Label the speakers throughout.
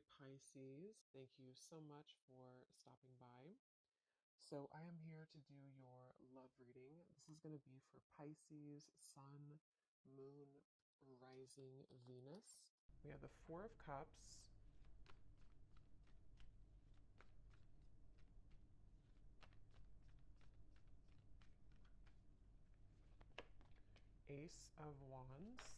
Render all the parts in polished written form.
Speaker 1: Pisces. Thank you so much for stopping by. So, I am here to do your love reading. This is going to be for Pisces, Sun, Moon, Rising, Venus. We have the Four of Cups, Ace of Wands,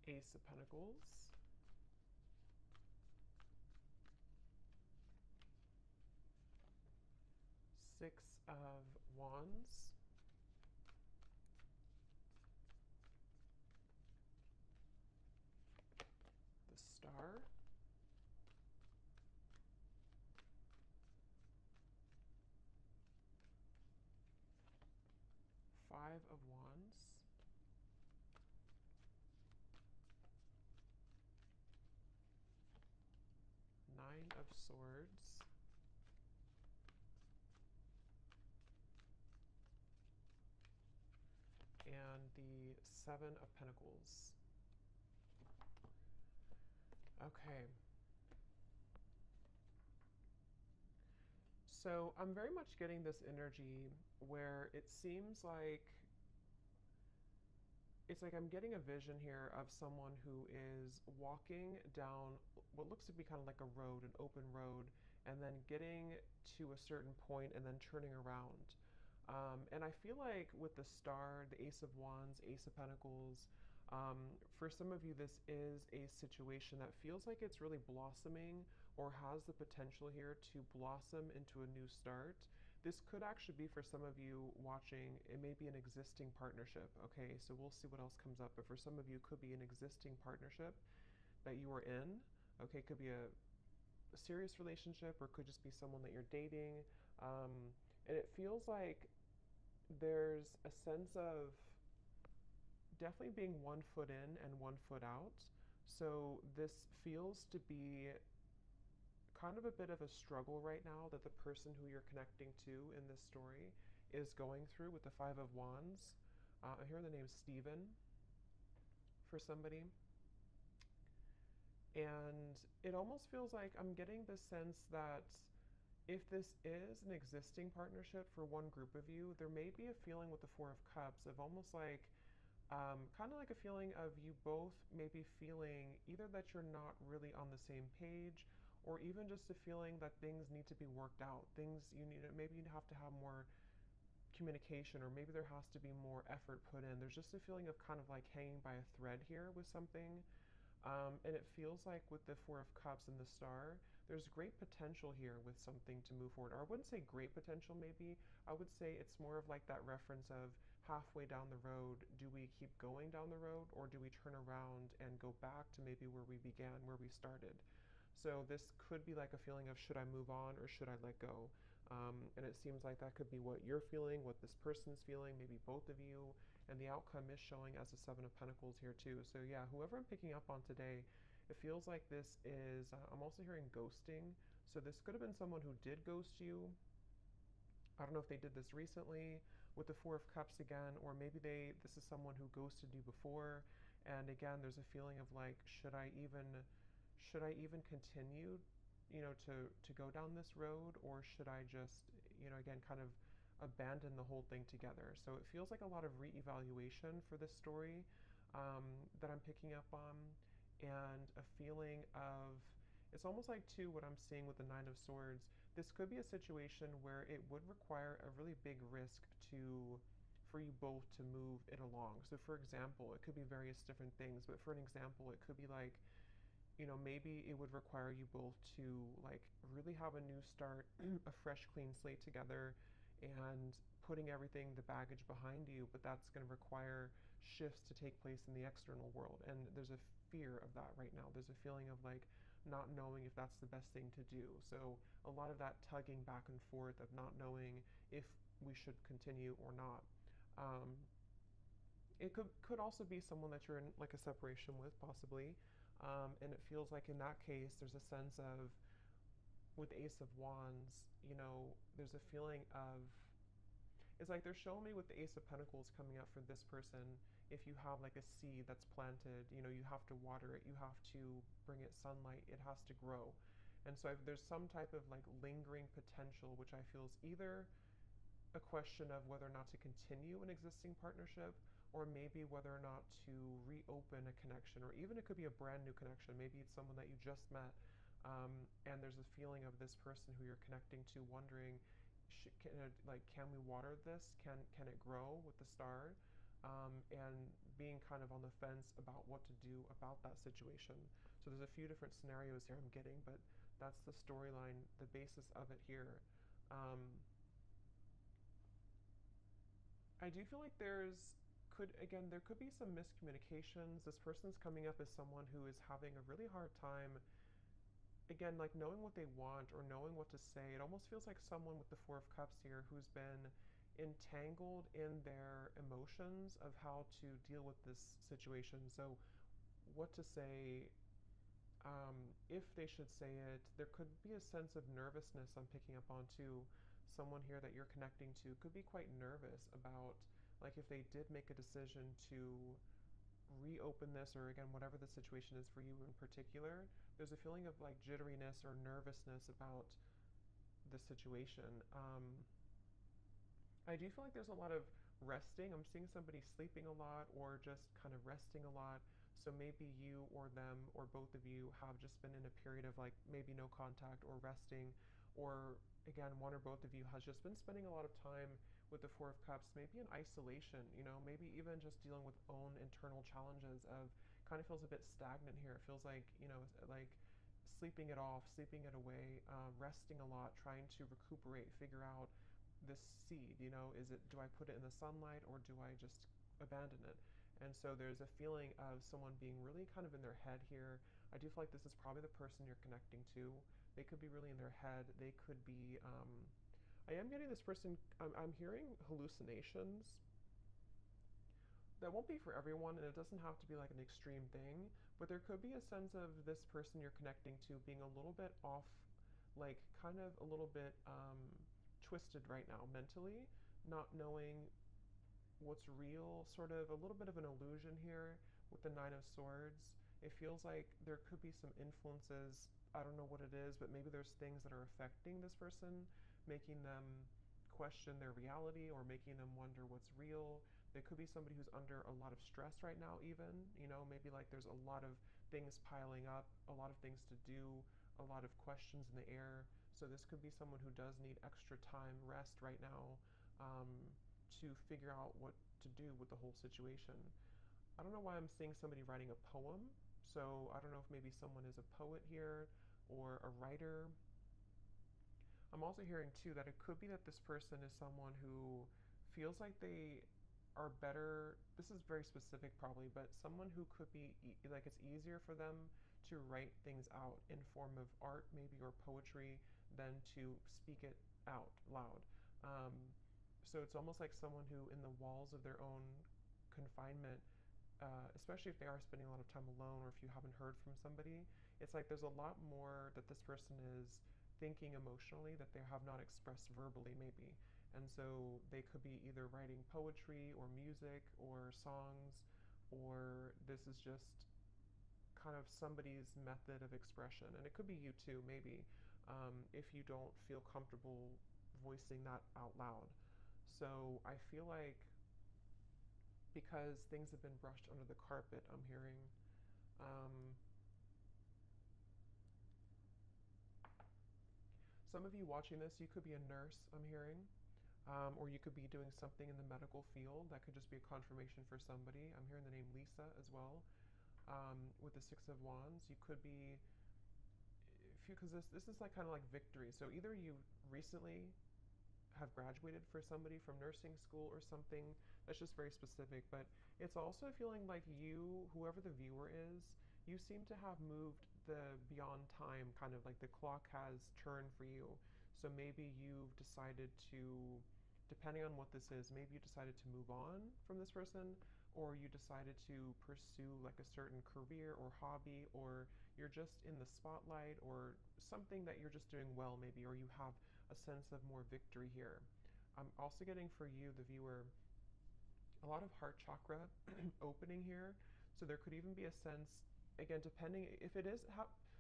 Speaker 1: Ace of Pentacles, Six of Wands, the Star, Five of Wands, Nine of Swords, and the Seven of Pentacles. Okay. So I'm very much getting this energy where it seems like I'm getting a vision here of someone who is walking down what looks to be kind of like a road, an open road, and then getting to a certain point and then turning around. And I feel like with the Star, the Ace of Wands, Ace of Pentacles, for some of you, this is a situation that feels like it's really blossoming or has the potential here to blossom into a new start. This could actually be for some of you watching, it may be an existing partnership. Okay, so we'll see what else comes up. But for some of you, it could be an existing partnership that you are in. Okay, it could be a serious relationship or it could just be someone that you're dating. And it feels like there's a sense of definitely being 1 foot in and 1 foot out. So this feels to be kind of a bit of a struggle right now that the person who you're connecting to in this story is going through with the Five of Wands. I hear the name Stephen for somebody. And it almost feels like I'm getting the sense that if this is an existing partnership for one group of you, there may be a feeling with the Four of Cups of almost like kind of like a feeling of you both maybe feeling either that you're not really on the same page or even just a feeling that things need to be worked out. Things you need, maybe you have to have more communication or maybe there has to be more effort put in. There's just a feeling of kind of like hanging by a thread here with something. And it feels like with the Four of Cups and the Star, there's great potential here with something to move forward. Or I wouldn't say great potential, maybe. I would say it's more of like that reference of halfway down the road, do we keep going down the road or do we turn around and go back to maybe where we began, where we started? So this could be like a feeling of should I move on or should I let go? And it seems like that could be what you're feeling, what this person's feeling, maybe both of you. And the outcome is showing as a Seven of Pentacles here too. So yeah, whoever I'm picking up on today, it feels like this is, I'm also hearing ghosting. So this could have been someone who did ghost you. I don't know if they did this recently with the Four of Cups again, or maybe this is someone who ghosted you before. And again, there's a feeling of like, should I even continue, to go down this road, or should I just, again, kind of abandon the whole thing together? So it feels like a lot of reevaluation for this story that I'm picking up on, and a feeling of it's almost like too what I'm seeing with the Nine of Swords. This could be a situation where it would require a really big risk for you both to move it along. So for example, it could be various different things, but for an example, it could be like, maybe it would require you both to like really have a new start, a fresh, clean slate together, and putting everything, the baggage behind you. But that's going to require shifts to take place in the external world. And there's a fear of that right now. There's a feeling of like not knowing if that's the best thing to do. So a lot of that tugging back and forth of not knowing if we should continue or not. Um, it could also be someone that you're in like a separation with, possibly. And it feels like in that case, there's a sense of, with Ace of Wands, there's a feeling of It's like they're showing me with the Ace of Pentacles coming up for this person. If you have like a seed that's planted, you know, you have to water it, you have to bring it sunlight, it has to grow. And so there's some type of like lingering potential, which I feel is either a question of whether or not to continue an existing partnership, or maybe whether or not to reopen a connection, or even it could be a brand new connection. Maybe it's someone that you just met, and there's a feeling of this person who you're connecting to wondering, can we water this? Can it grow with the star? And being kind of on the fence about what to do about that situation. So there's a few different scenarios here I'm getting, but that's the storyline, the basis of it here. I do feel like there could be some miscommunications. This person's coming up as someone who is having a really hard time, again, like knowing what they want or knowing what to say. It almost feels like someone with the Four of Cups here who's been entangled in their emotions of how to deal with this situation. So, what to say, if they should say it. There could be a sense of nervousness I'm picking up on too. Someone here that you're connecting to could be quite nervous about, like, if they did make a decision to reopen this, or again, whatever the situation is for you in particular, there's a feeling of like jitteriness or nervousness about the situation. I do feel like there's a lot of resting. I'm seeing somebody sleeping a lot or just kind of resting a lot. So maybe you or them or both of you have just been in a period of like maybe no contact or resting, or again, one or both of you has just been spending a lot of time with the Four of Cups, maybe in isolation, maybe even just dealing with own internal challenges of kind of feels a bit stagnant here. It feels like, like sleeping it off, sleeping it away, resting a lot, trying to recuperate, figure out this seed, do I put it in the sunlight or do I just abandon it? And so there's a feeling of someone being really kind of in their head here. I do feel like this is probably the person you're connecting to. They could be really in their head. They could be, I am getting this person, I'm hearing hallucinations. That won't be for everyone, and it doesn't have to be like an extreme thing, but there could be a sense of this person you're connecting to being a little bit off, like kind of a little bit twisted right now mentally, not knowing what's real, sort of a little bit of an illusion here with the Nine of Swords. It feels like there could be some influences. I don't know what it is, but maybe there's things that are affecting this person, making them question their reality or making them wonder what's real. There could be somebody who's under a lot of stress right now, even, maybe like there's a lot of things piling up, a lot of things to do, a lot of questions in the air. So this could be someone who does need extra time, rest right now, to figure out what to do with the whole situation. I don't know why I'm seeing somebody writing a poem. So I don't know if maybe someone is a poet here or a writer. I'm also hearing too that it could be that this person is someone who feels like they are better. This is very specific probably, but someone who could be like it's easier for them to write things out in form of art maybe or poetry than to speak it out loud. Um, so it's almost like someone who in the walls of their own confinement, especially if they are spending a lot of time alone or if you haven't heard from somebody, it's like there's a lot more that this person is thinking emotionally that they have not expressed verbally maybe. And so they could be either writing poetry or music or songs, or this is just kind of somebody's method of expression. And it could be you too, maybe, if you don't feel comfortable voicing that out loud. So I feel like because things have been brushed under the carpet, I'm hearing, um, some of you watching this, you could be a nurse, I'm hearing, or you could be doing something in the medical field. That could just be a confirmation for somebody. I'm hearing the name Lisa as well. With the Six of Wands, you could be, because this is like kind of like victory. So either you recently have graduated for somebody from nursing school or something that's just very specific, but it's also feeling like you, whoever the viewer is, you seem to have moved the beyond time, kind of like the clock has turned for you. So maybe you've decided to, depending on what this is, maybe you decided to move on from this person, or you decided to pursue like a certain career or hobby, or you're just in the spotlight, or something that you're just doing well maybe, or you have a sense of more victory here. I'm also getting for you, the viewer, a lot of heart chakra opening here. So there could even be a sense, again, depending if it is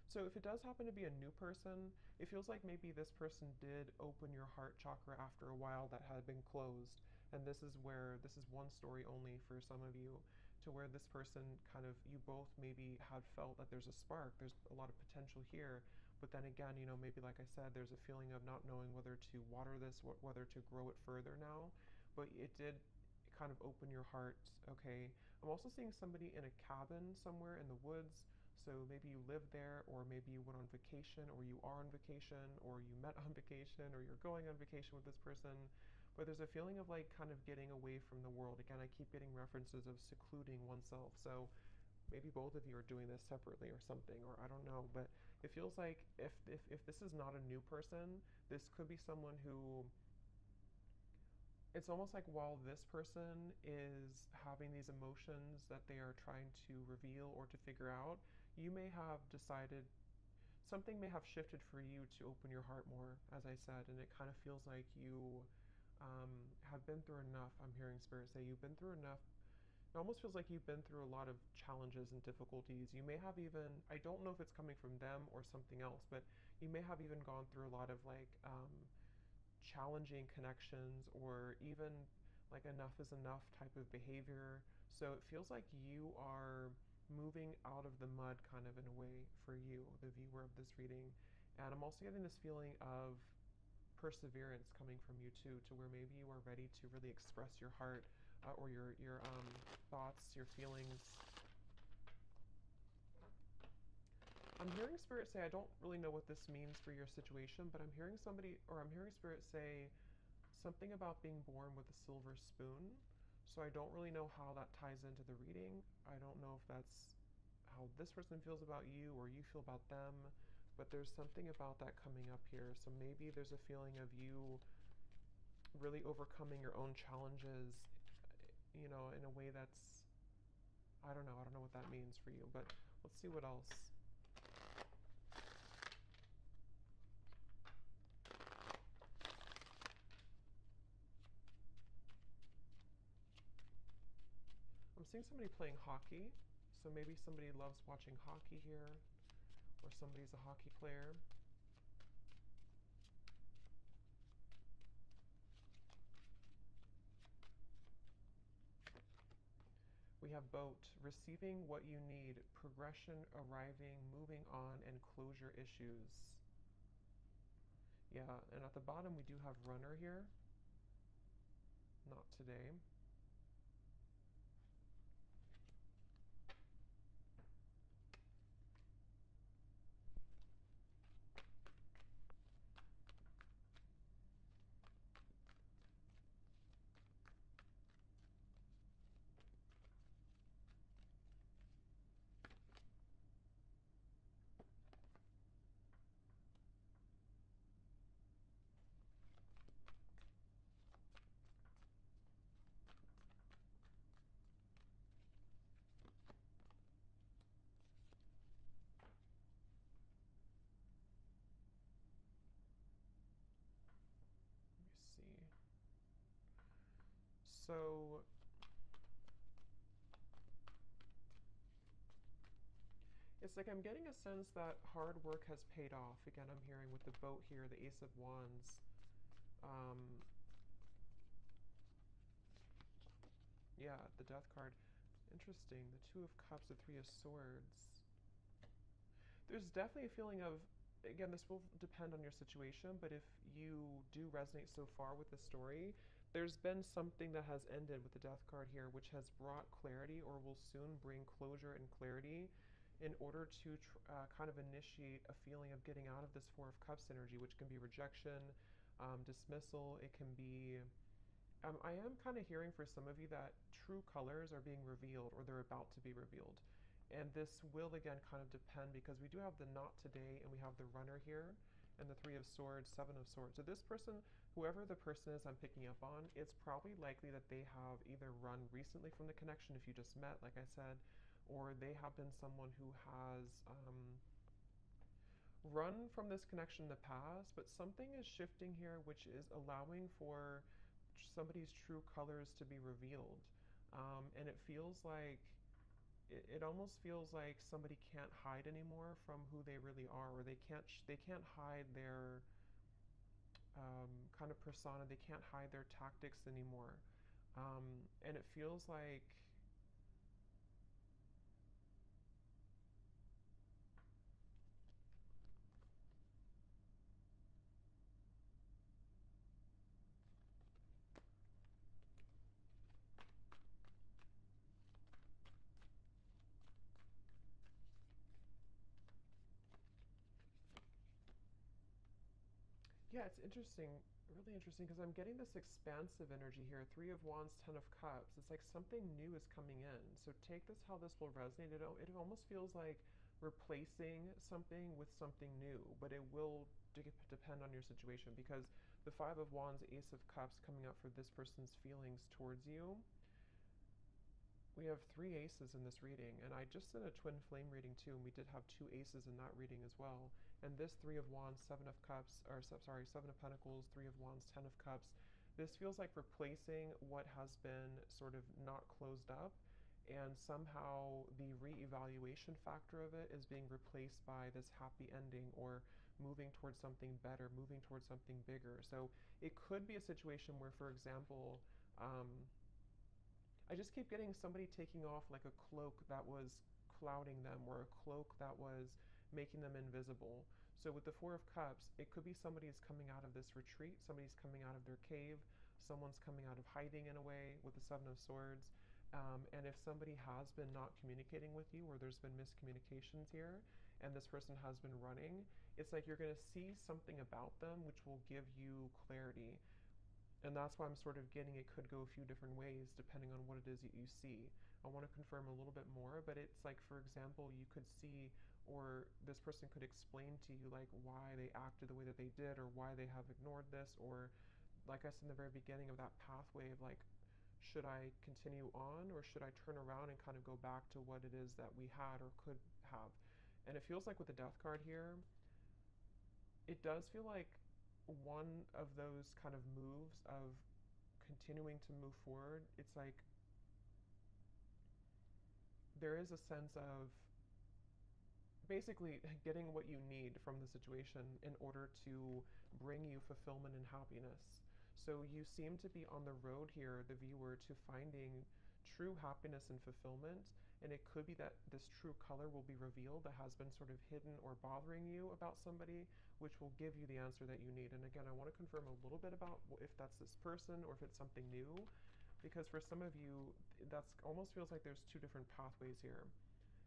Speaker 1: so if it does happen to be a new person, it feels like maybe this person did open your heart chakra after a while that had been closed. And this is where this is one story only for some of you, to where this person kind of, you both maybe had felt that there's a spark, there's a lot of potential here. But then again, maybe like I said, there's a feeling of not knowing whether to water this, whether to grow it further now. But it did kind of open your heart. Okay. I'm also seeing somebody in a cabin somewhere in the woods. So maybe you live there, or maybe you went on vacation, or you are on vacation, or you met on vacation, or you're going on vacation with this person. But there's a feeling of like kind of getting away from the world. Again, I keep getting references of secluding oneself. So maybe both of you are doing this separately or something, or I don't know. But it feels like if this is not a new person, this could be someone who, it's almost like while this person is having these emotions that they are trying to reveal or to figure out, you may have decided, something may have shifted for you to open your heart more, as I said, and it kind of feels like you have been through enough. I'm hearing Spirit say you've been through enough. It almost feels like you've been through a lot of challenges and difficulties. You may have even, I don't know if it's coming from them or something else, but you may have even gone through a lot of like challenging connections, or even like enough is enough type of behavior. So it feels like you are moving out of the mud kind of in a way for you, the viewer of this reading. And I'm also getting this feeling of perseverance coming from you too, to where maybe you are ready to really express your heart, or your thoughts, your feelings. I'm hearing Spirit say, I don't really know what this means for your situation, but I'm hearing Spirit say something about being born with a silver spoon. So I don't really know how that ties into the reading. I don't know if that's how this person feels about you or you feel about them, but there's something about that coming up here. So maybe there's a feeling of you really overcoming your own challenges, in a way that's, I don't know. I don't know what that means for you, but let's see what else. I'm seeing somebody playing hockey, so maybe somebody loves watching hockey here, or somebody's a hockey player. We have boat, receiving what you need, progression, arriving, moving on, and closure issues. Yeah, and at the bottom we do have runner here. Not today. Let me see. So it's like I'm getting a sense that hard work has paid off. Again, I'm hearing with the boat here, the Ace of Wands. Yeah, the Death card. Interesting. The Two of Cups, the Three of Swords. There's definitely a feeling of, again, this will depend on your situation, but if you do resonate so far with the story, there's been something that has ended with the Death card here, which has brought clarity, or will soon bring closure and clarity, in order to kind of initiate a feeling of getting out of this Four of Cups energy, which can be rejection, dismissal. It can be, I am kind of hearing for some of you that true colors are being revealed, or they're about to be revealed. And this will again kind of depend, because we do have the not today, and we have the runner here, and the Three of Swords, Seven of Swords. So this person, whoever the person is I'm picking up on, it's probably likely that they have either run recently from the connection, if you just met, like I said, or they have been someone who has run from this connection in the past, but something is shifting here, which is allowing for somebody's true colors to be revealed. And it feels like it almost feels like somebody can't hide anymore from who they really are, or they can't hide their kind of persona. They can't hide their tactics anymore. And it feels like yeah, it's interesting, really interesting, because I'm getting this expansive energy here. Three of Wands, Ten of Cups. It's like something new is coming in. So take this how this will resonate. It almost feels like replacing something with something new, but it will depend on your situation, because the Five of Wands, Ace of Cups coming up for this person's feelings towards you. We have three aces in this reading, and I just did a twin flame reading too, and we did have two aces in that reading as well. And this Three of Wands, Seven of Cups, or sorry, Seven of Pentacles, Three of Wands, Ten of Cups. This feels like replacing what has been sort of not closed up, and somehow the re-evaluation factor of it is being replaced by this happy ending, or moving towards something better, moving towards something bigger. So it could be a situation where, for example, I just keep getting somebody taking off like a cloak that was clouding them, or a cloak that was making them invisible. So with the Four of Cups, it could be somebody's coming out of this retreat, somebody's coming out of their cave, someone's coming out of hiding in a way with the Seven of Swords. And if somebody has been not communicating with you, or there's been miscommunications here, and this person has been running, it's like you're going to see something about them which will give you clarity. And that's why I'm sort of getting it could go a few different ways depending on what it is that you see. I want to confirm a little bit more, but it's like, for example, you could see, or this person could explain to you like why they acted the way that they did, or why they have ignored this, or like I said in the very beginning of that pathway of like, should I continue on, or should I turn around and kind of go back to what it is that we had or could have? And it feels like with the Death card here, it does feel like one of those kind of moves of continuing to move forward. It's like there is a sense of basically getting what you need from the situation in order to bring you fulfillment and happiness. So you seem to be on the road here, the viewer, to finding true happiness and fulfillment. And it could be that this true color will be revealed that has been sort of hidden or bothering you about somebody, which will give you the answer that you need. And again, I want to confirm a little bit about if that's this person or if it's something new, because for some of you, that's almost feels like there's two different pathways here.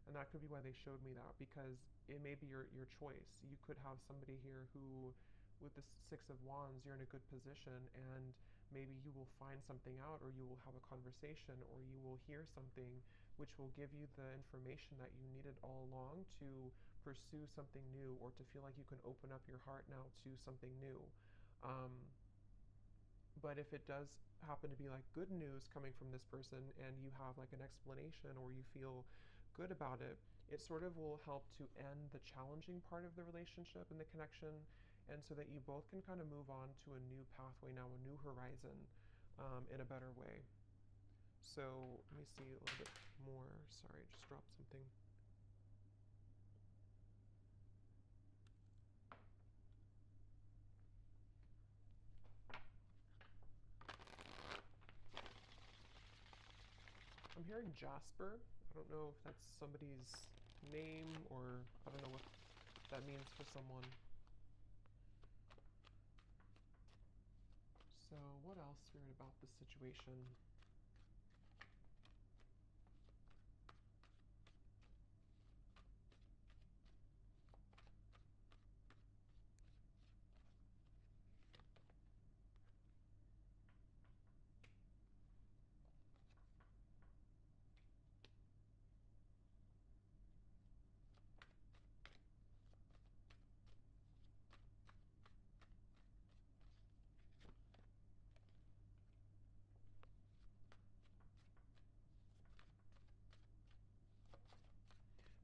Speaker 1: And that could be why they showed me that, because it may be your choice. You could have somebody here who, with the Six of Wands, you're in a good position, and maybe you will find something out, or you will have a conversation, or you will hear something which will give you the information that you needed all along to pursue something new, or to feel like you can open up your heart now to something new. Um, but if it does happen to be like good news coming from this person, and you have like an explanation, or you feel good about it, it sort of will help to end the challenging part of the relationship and the connection, and so that you both can kind of move on to a new pathway now, a new horizon, in a better way. So let me see a little bit more. Sorry, I just dropped something. I'm hearing Jasper. I don't know if that's somebody's name, or I don't know what that means for someone. So what else weird about this situation?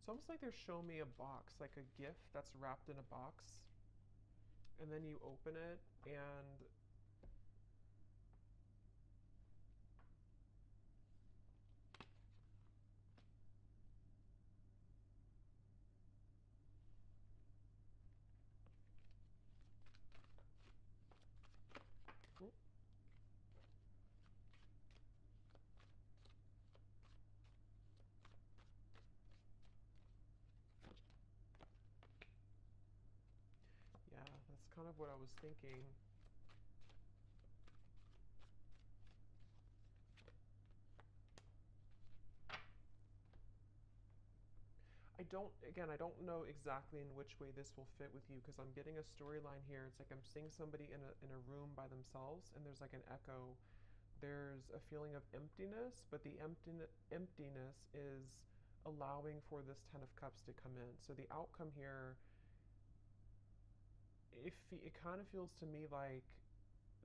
Speaker 1: It's almost like they're showing me a box, like a gift that's wrapped in a box, and then you open it, and kind of what I was thinking. I don't know exactly in which way this will fit with you because I'm getting a storyline here. It's like I'm seeing somebody in a room by themselves and there's like an echo. There's a feeling of emptiness, but the emptiness is allowing for this Ten of Cups to come in. So the outcome here, it kind of feels to me like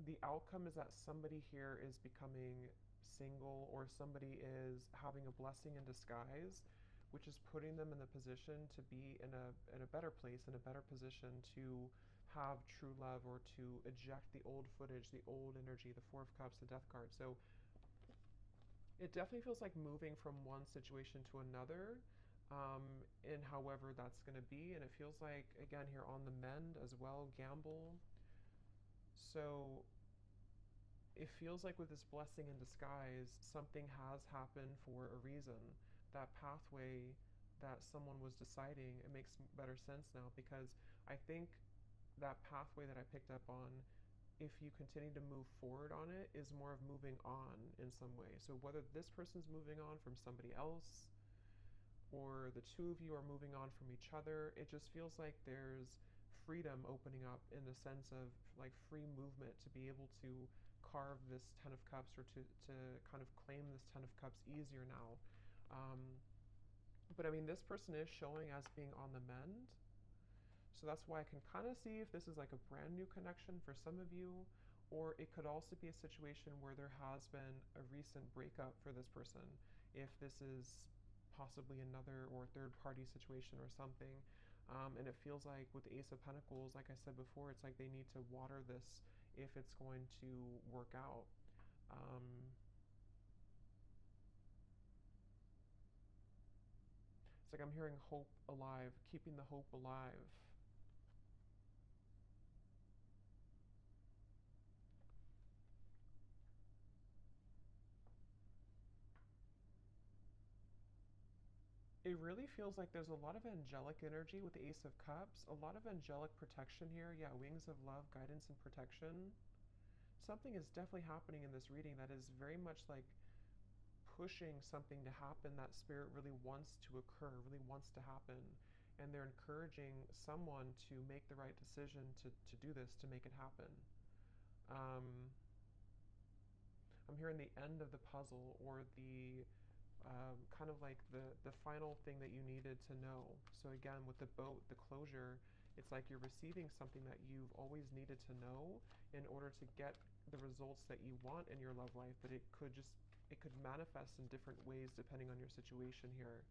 Speaker 1: the outcome is that somebody here is becoming single or somebody is having a blessing in disguise, which is putting them in the position to be in a better place, in a better position to have true love or to eject the old footage, the old energy, the Four of Cups, the Death card. So it definitely feels like moving from one situation to another, in however that's going to be. And it feels like, again, here on the mend as well, gamble. So it feels like with this blessing in disguise, something has happened for a reason. That pathway that someone was deciding, it makes better sense now because I think that pathway that I picked up on, if you continue to move forward on it, is more of moving on in some way. So whether this person's moving on from somebody else or the two of you are moving on from each other, it just feels like there's freedom opening up in the sense of like free movement to be able to carve this Ten of Cups or to kind of claim this Ten of Cups easier now. Um, but I mean, this person is showing as being on the mend. So that's why I can kind of see if this is like a brand new connection for some of you, or it could also be a situation where there has been a recent breakup for this person. If this is possibly another or third party situation or something. And it feels like with the Ace of Pentacles, like I said before, it's like they need to water this if it's going to work out. It's like I'm hearing hope alive, keeping the hope alive. It really feels like there's a lot of angelic energy with the Ace of Cups, a lot of angelic protection here. Yeah, wings of love, guidance and protection. Something is definitely happening in this reading that is very much like pushing something to happen that spirit really wants to occur, really wants to happen. And they're encouraging someone to make the right decision to do this, to make it happen. I'm hearing the end of the puzzle or the kind of like the final thing that you needed to know. So again, with the boat, the closure, it's like you're receiving something that you've always needed to know in order to get the results that you want in your love life, but it could manifest in different ways depending on your situation here.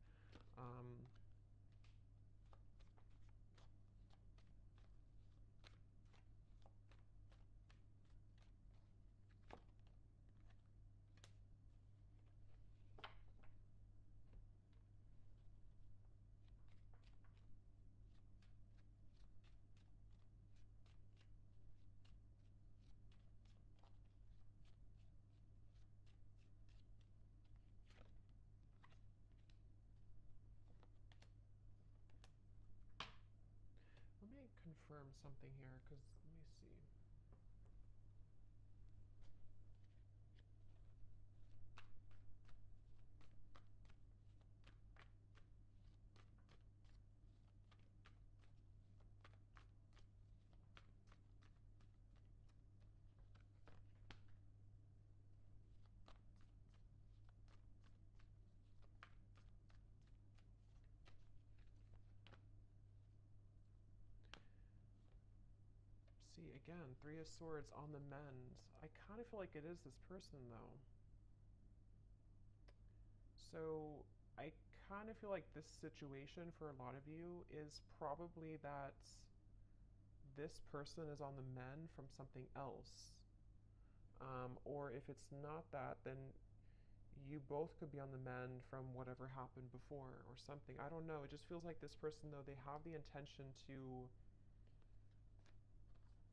Speaker 1: Let me confirm something here, because let me see. See, again, Three of Swords on the mend. I kind of feel like it is this person, though. So I kind of feel like this situation for a lot of you is probably that this person is on the mend from something else. Or if it's not that, then you both could be on the mend from whatever happened before or something. I don't know. It just feels like this person, though, they have the intention to,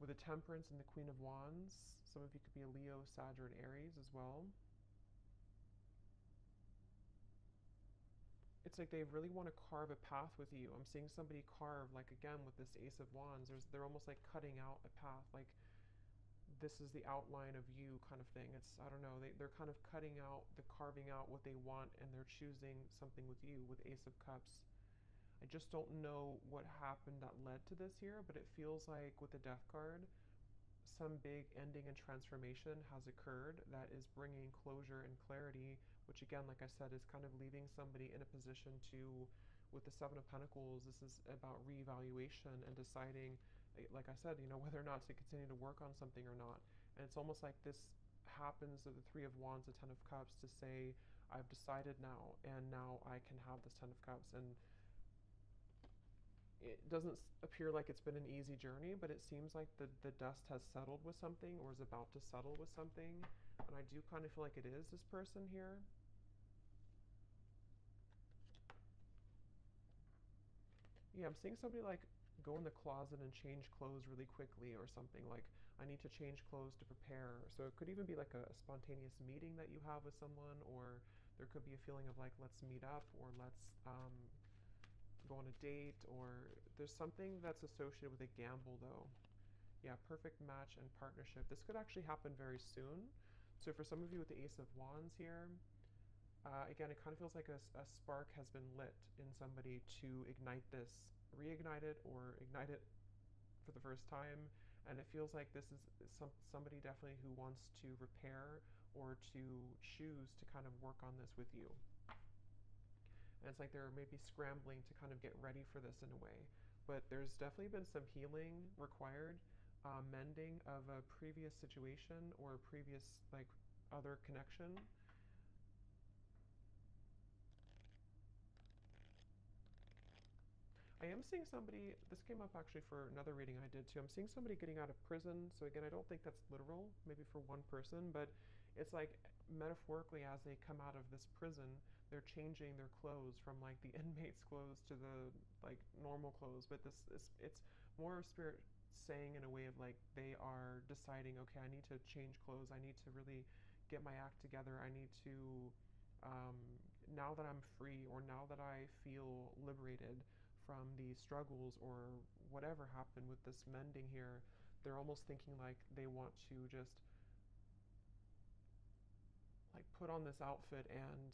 Speaker 1: with the Temperance and the Queen of Wands, some of you could be a Leo, Sag, or an Aries as well. it's like they really want to carve a path with you. I'm seeing somebody carve, like again with this Ace of Wands, they're almost like cutting out a path, like this is the outline of you kind of thing. It's, I don't know, they're kind of cutting out, they're carving out what they want, and they're choosing something with you with Ace of Cups. I just don't know what happened that led to this here, but it feels like with the Death card, some big ending and transformation has occurred that is bringing closure and clarity, which again, like I said, is kind of leaving somebody in a position to, with the Seven of Pentacles, this is about reevaluation and deciding, like I said, whether or not to continue to work on something or not. And it's almost like this happens of the Three of Wands, the Ten of Cups, to say, I've decided now, and now I can have this Ten of Cups. And it doesn't appear like it's been an easy journey, but it seems like the dust has settled with something, or is about to settle with something. And I do kind of feel like it is this person here. Yeah, I'm seeing somebody like go in the closet and change clothes really quickly or something. Like, I need to change clothes to prepare. So it could even be like a spontaneous meeting that you have with someone, or there could be a feeling of like, let's meet up, or let's go on a date, or there's something that's associated with a gamble though. Yeah, perfect match and partnership. This could actually happen very soon. So for some of you with the Ace of Wands here, again, it kind of feels like a spark has been lit in somebody to ignite this, reignite it, or ignite it for the first time. And it feels like this is somebody definitely who wants to repair or to choose to kind of work on this with you. And it's like they're maybe scrambling to kind of get ready for this in a way. But there's definitely been some healing required, mending of a previous situation or a previous like other connection. I am seeing somebody, this came up actually for another reading I did too. I'm seeing somebody getting out of prison. So again, I don't think that's literal, maybe for one person, but it's like metaphorically as they come out of this prison, they're changing their clothes from like the inmate's clothes to the like normal clothes. But this is, it's more spirit saying in a way of like they are deciding, okay, I need to change clothes. I need to really get my act together. I need to, now that I'm free, or now that I feel liberated from the struggles or whatever happened with this mending here, they're almost thinking like they want to just like put on this outfit and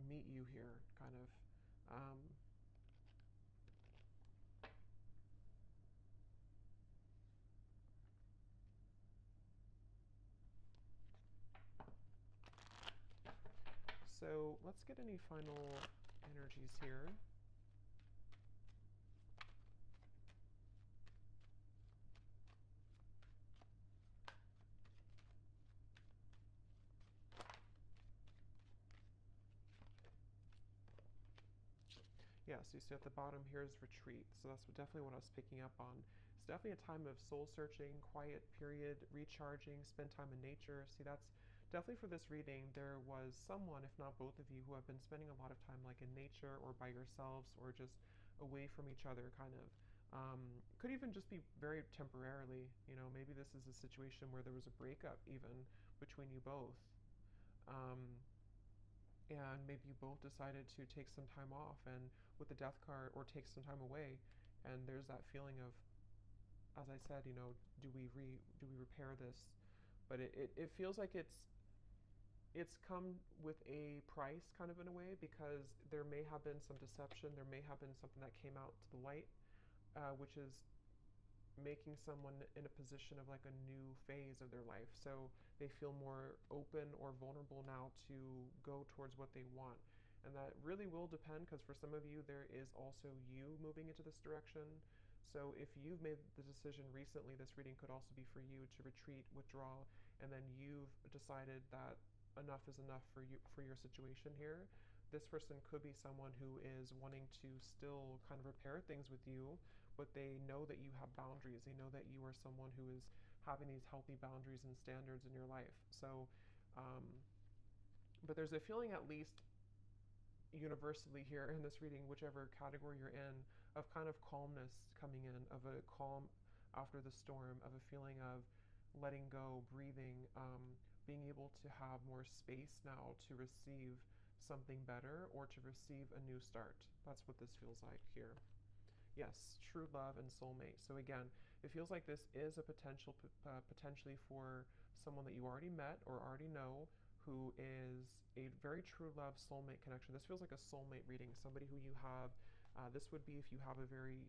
Speaker 1: meet you here, kind of. So let's get any final energies here. Yeah, so you see at the bottom here is retreat. So that's definitely what I was picking up on. It's definitely a time of soul searching, quiet period, recharging, spend time in nature. See, that's definitely for this reading. There was someone, if not both of you, who have been spending a lot of time like in nature or by yourselves or just away from each other, kind of. Could even just be very temporarily. Maybe this is a situation where there was a breakup even between you both. Um, and maybe you both decided to take some time off and with the Death card, or take some time away, and there's that feeling of, as I said, do we repair this? But it feels like it's come with a price kind of in a way, because there may have been some deception, there may have been something that came out to the light, which is making someone in a position of like a new phase of their life. So they feel more open or vulnerable now to go towards what they want. And that really will depend, because for some of you, there is also you moving into this direction. So if you've made the decision recently, this reading could also be for you to retreat, withdraw, and then you've decided that enough is enough for you, for your situation here. This person could be someone who is wanting to still kind of repair things with you, but they know that you have boundaries. They know that you are someone who is having these healthy boundaries and standards in your life. So, but there's a feeling, at least universally here in this reading, whichever category you're in, of kind of calmness coming in, of a calm after the storm, of a feeling of letting go, breathing, being able to have more space now to receive something better or to receive a new start. That's what this feels like here. Yes, true love and soulmate. So again, it feels like this is a potentially for someone that you already met or already know, who is a very true love soulmate connection. This feels like a soulmate reading, somebody who you have. This would be if you have a very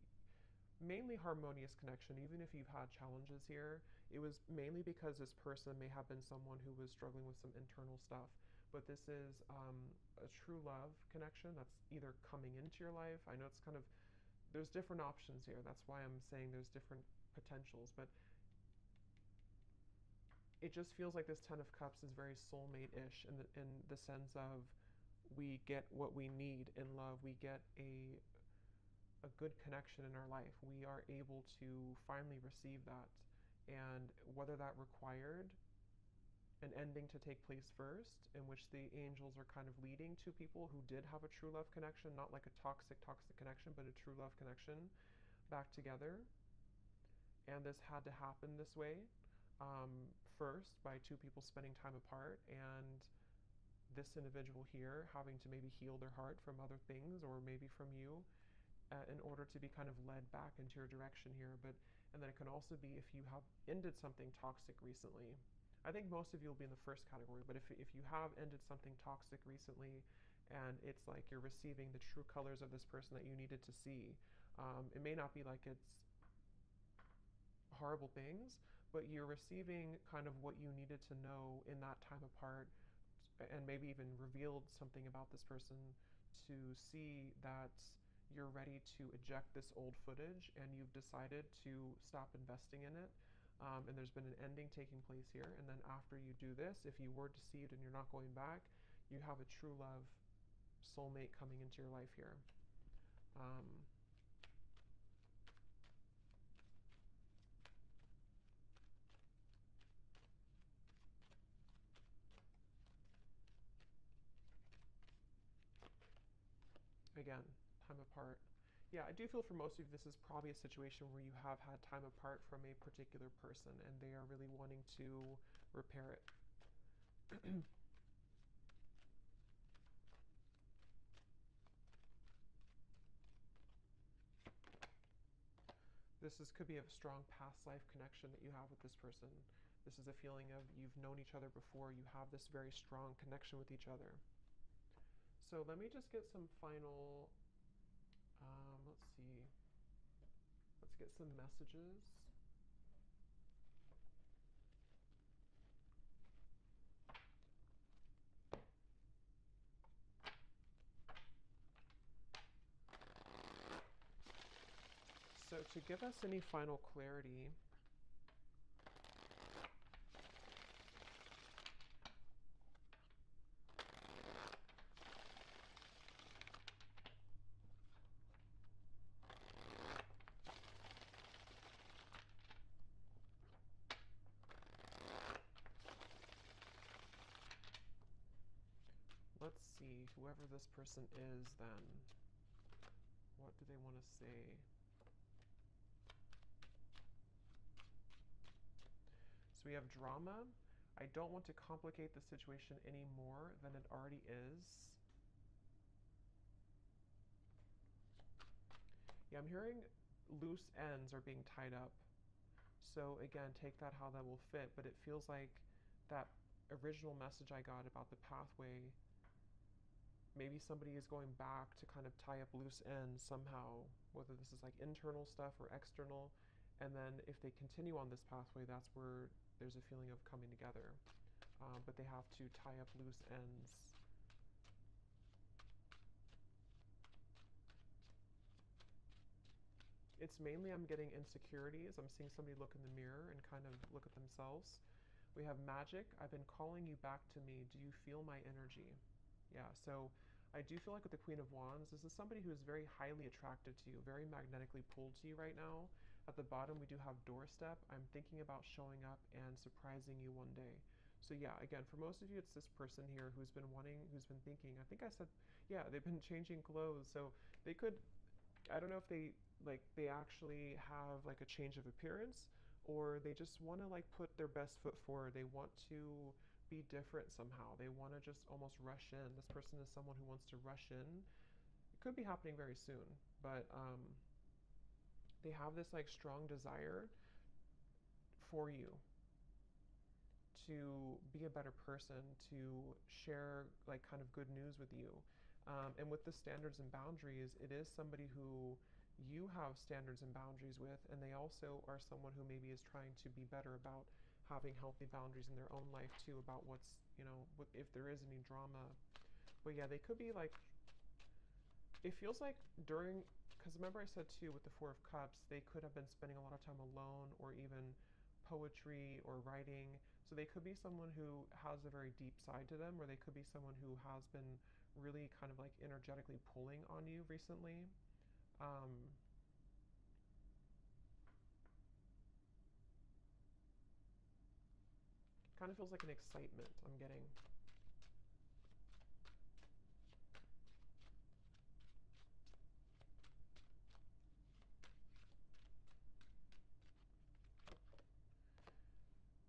Speaker 1: mainly harmonious connection. Even if you've had challenges here, it was mainly because this person may have been someone who was struggling with some internal stuff. But this is a true love connection that's either coming into your life. I know it's kind of, there's different options here. That's why I'm saying there's different potentials. But it just feels like this Ten of Cups is very soulmate-ish in the sense of we get what we need in love. We get a good connection in our life. We are able to finally receive that. And whether that required an ending to take place first, in which the angels are kind of leading to people who did have a true love connection, not like a toxic connection, but a true love connection back together. And this had to happen this way, first by two people spending time apart, and this individual here having to maybe heal their heart from other things, or maybe from you, in order to be kind of led back into your direction here. But and then it can also be if you have ended something toxic recently. I think most of you will be in the first category, but if you have ended something toxic recently, and it's like you're receiving the true colors of this person that you needed to see, it may not be like it's horrible things, but you're receiving kind of what you needed to know in that time apart, and maybe even revealed something about this person to see that you're ready to eject this old footage and you've decided to stop investing in it. And there's been an ending taking place here. And then after you do this, if you were deceived and you're not going back, you have a true love soulmate coming into your life here. Again, time apart. Yeah, I do feel for most of you, this is probably a situation where you have had time apart from a particular person and they are really wanting to repair it. Could be a strong past life connection that you have with this person. This is a feeling of you've known each other before, you have this very strong connection with each other. So let me just get some final, let's see, let's get some messages. So to give us any final clarity, let's see, whoever this person is then, what do they want to say? So we have drama. I don't want to complicate the situation any more than it already is. Yeah, I'm hearing loose ends are being tied up. So again, take that how that will fit, but it feels like that original message I got about the pathway, maybe somebody is going back to kind of tie up loose ends somehow, whether this is like internal stuff or external. And then if they continue on this pathway, that's where there's a feeling of coming together. But they have to tie up loose ends. It's mainly I'm getting insecurities. I'm seeing somebody look in the mirror and kind of look at themselves. We have magic. I've been calling you back to me. Do you feel my energy? Yeah, so I do feel like with the Queen of Wands, this is somebody who is very highly attracted to you, very magnetically pulled to you right now. At the bottom, we do have doorstep. I'm thinking about showing up and surprising you one day. So yeah, again, for most of you, it's this person here who's been wanting, who's been thinking, I think I said, yeah, they've been changing clothes. So they could, I don't know if they actually have like a change of appearance, or they just want to like put their best foot forward. They want to be different somehow. They want to just almost rush in. This person is someone who wants to rush in. It could be happening very soon, but they have this like strong desire for you to be a better person, to share like kind of good news with you. And with the standards and boundaries, it is somebody who you have standards and boundaries with, and they also are someone who maybe is trying to be better about having healthy boundaries in their own life too, about what's, if there is any drama. But yeah, they could be like, it feels like during, because remember I said too with the Four of Cups, they could have been spending a lot of time alone or even poetry or writing. So they could be someone who has a very deep side to them, or they could be someone who has been really kind of like energetically pulling on you recently. Um, Kind of feels like an excitement I'm getting.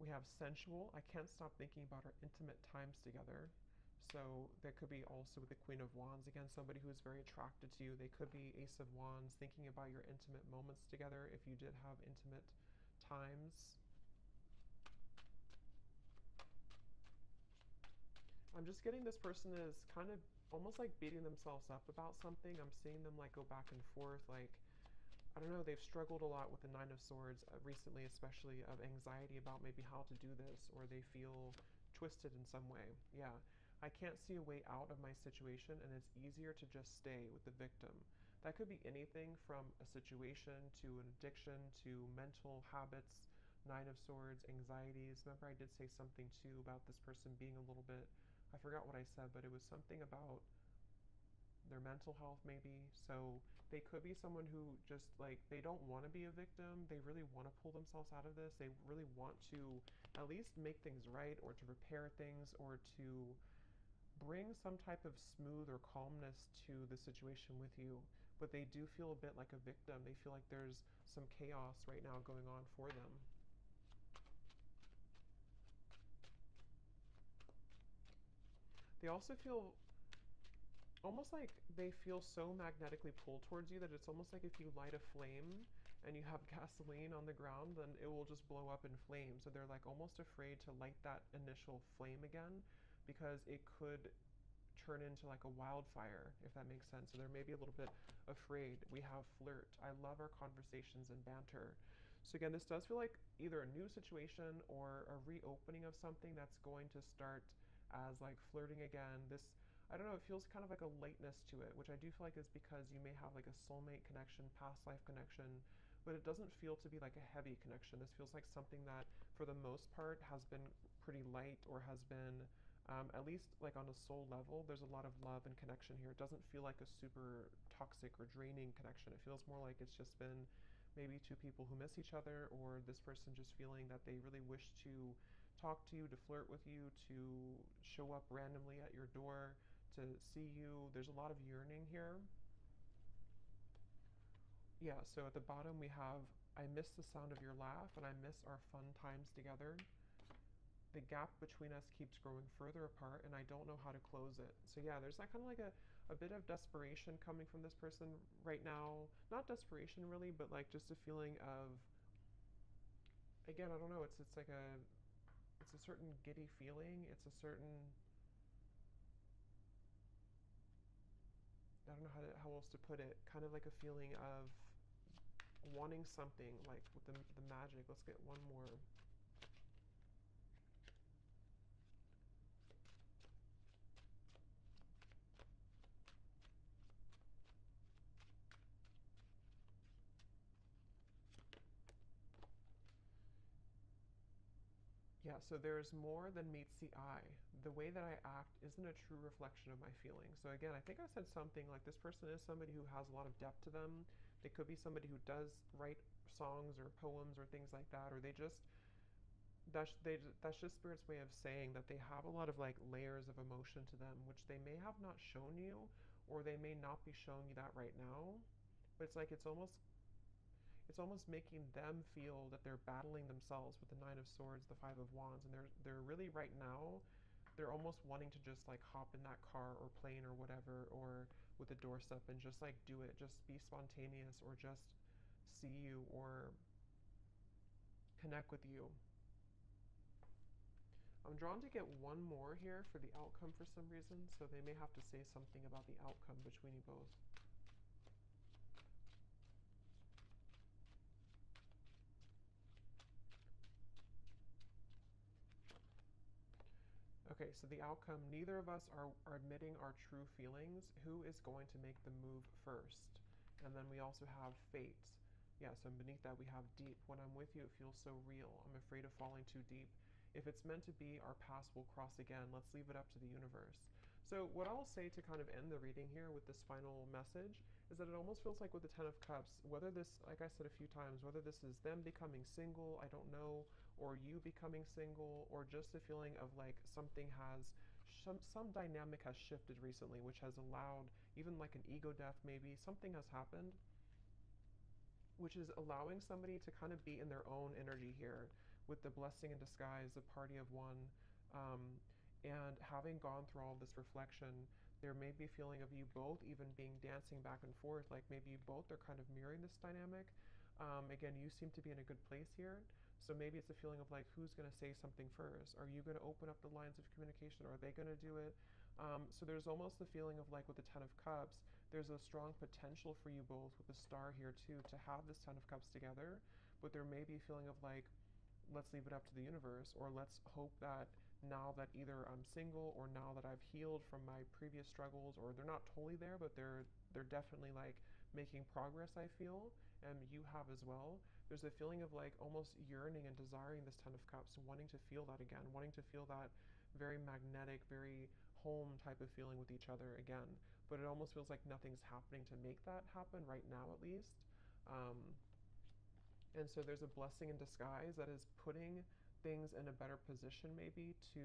Speaker 1: We have sensual. I can't stop thinking about our intimate times together. So there could be also with the Queen of Wands, again, somebody who's very attracted to you. They could be Ace of Wands, thinking about your intimate moments together if you did have intimate times. I'm just getting this person is kind of almost like beating themselves up about something. I'm seeing them like go back and forth, like I don't know, they've struggled a lot with the Nine of Swords recently, especially of anxiety about maybe how to do this, or they feel twisted in some way. Yeah, I can't see a way out of my situation, and it's easier to just stay with the victim. That could be anything from a situation to an addiction to mental habits, Nine of Swords, anxieties. Remember, I did say something too about this person being a little bit, I forgot what I said, but it was something about their mental health maybe. So they could be someone who just like they don't want to be a victim. They really want to pull themselves out of this. They really want to at least make things right or to repair things or to bring some type of smooth or calmness to the situation with you. But they do feel a bit like a victim. They feel like there's some chaos right now going on for them. They also feel almost like they feel so magnetically pulled towards you that it's almost like if you light a flame and you have gasoline on the ground, then it will just blow up in flames. So they're like almost afraid to light that initial flame again because it could turn into like a wildfire, if that makes sense. So they're maybe a little bit afraid. We have flirt. I love our conversations and banter. So again, this does feel like either a new situation or a reopening of something that's going to start as like flirting again. This, I don't know, it feels kind of like a lightness to it, which I do feel like is because you may have like a soulmate connection, past life connection, but it doesn't feel to be like a heavy connection. This feels like something that for the most part has been pretty light or has been at least like on a soul level, there's a lot of love and connection here. It doesn't feel like a super toxic or draining connection. It feels more like it's just been maybe two people who miss each other, or this person just feeling that they really wish to talk to you, to flirt with you, to show up randomly at your door, to see you. There's a lot of yearning here. Yeah, so at the bottom we have, I miss the sound of your laugh and I miss our fun times together. The gap between us keeps growing further apart and I don't know how to close it. So yeah, there's that kind of like a bit of desperation coming from this person right now. Not desperation really, but like just a feeling of, again, I don't know, it's like it's a certain giddy feeling. It's a certain, I don't know how else to put it, kind of like a feeling of wanting something like with the magic. Let's get one more. Yeah, so there's more than meets the eye. The way that I act isn't a true reflection of my feelings. So again, I think I said something like this person is somebody who has a lot of depth to them. They could be somebody who does write songs or poems or things like that, or they just that's just spirit's way of saying that they have a lot of like layers of emotion to them, which they may have not shown you, or they may not be showing you that right now. But it's like it's almost it's almost making them feel that they're battling themselves with the Nine of Swords, the Five of Wands, and they're really right now, they're almost wanting to just like hop in that car or plane or whatever, or with a doorstep and just like do it, just be spontaneous, or just see you or connect with you. I'm drawn to get one more here for the outcome for some reason, so they may have to say something about the outcome between you both. Okay, so the outcome, neither of us are admitting our true feelings. Who is going to make the move first? And then we also have fate. Yeah, so beneath that we have deep. When I'm with you, it feels so real. I'm afraid of falling too deep. If it's meant to be, our paths will cross again. Let's leave it up to the universe. So what I'll say to kind of end the reading here with this final message is that it almost feels like with the Ten of Cups, whether this, like I said a few times, whether this is them becoming single, I don't know, or you becoming single, or just a feeling of like something has, some dynamic has shifted recently, which has allowed even like an ego death, maybe something has happened, which is allowing somebody to kind of be in their own energy here with the blessing in disguise, the party of one. And having gone through all this reflection, there may be a feeling of you both even being dancing back and forth, like maybe you both are kind of mirroring this dynamic. Again, you seem to be in a good place here. So maybe it's a feeling of like, who's going to say something first? Are you going to open up the lines of communication? Or are they going to do it? So there's almost the feeling of like with the Ten of Cups, there's a strong potential for you both with the star here too to have this Ten of Cups together. But there may be a feeling of like, let's leave it up to the universe, or let's hope that now that either I'm single or now that I've healed from my previous struggles, or they're not totally there, but they're definitely like making progress, I feel, and you have as well. There's a feeling of like almost yearning and desiring this Ten of Cups, wanting to feel that again, wanting to feel that very magnetic, very home type of feeling with each other again. But it almost feels like nothing's happening to make that happen right now, at least. Um, and so there's a blessing in disguise that is putting things in a better position maybe to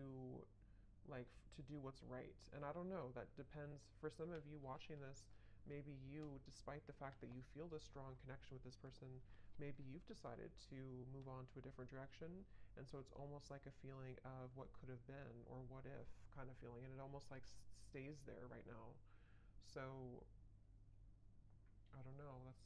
Speaker 1: like to do what's right. And I don't know, that depends for some of you watching this. Maybe you, despite the fact that you feel this strong connection with this person, maybe you've decided to move on to a different direction. And so it's almost like a feeling of what could have been or what if kind of feeling. And it almost like stays there right now. So I don't know. That's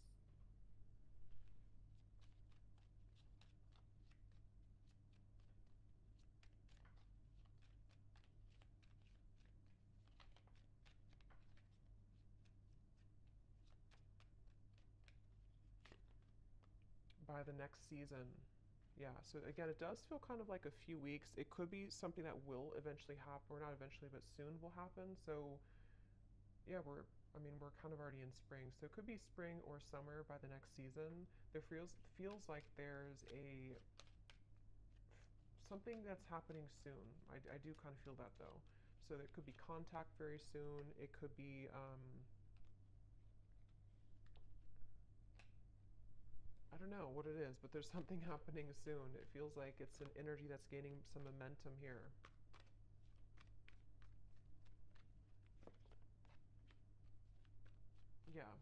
Speaker 1: by the next season. Yeah, so again, it does feel kind of like a few weeks. It could be something that will eventually happen, or not eventually, but soon will happen. So yeah, I mean, we're kind of already in spring. So it could be spring or summer by the next season. There feels like there's a something that's happening soon. I do kind of feel that though. So there could be contact very soon. It could be I don't know what it is, but there's something happening soon. It feels like it's an energy that's gaining some momentum here. Yeah.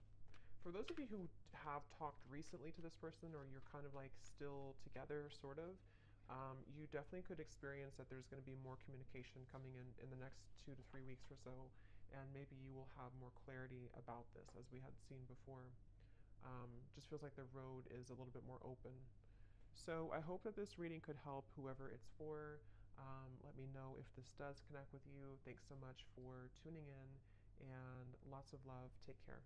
Speaker 1: For those of you who have talked recently to this person, or you're kind of like still together, sort of, you definitely could experience that there's going to be more communication coming in the next 2 to 3 weeks or so, and maybe you will have more clarity about this, as we had seen before. Just feels like the road is a little bit more open. So I hope that this reading could help whoever it's for. Let me know if this does connect with you. Thanks so much for tuning in, and lots of love. Take care.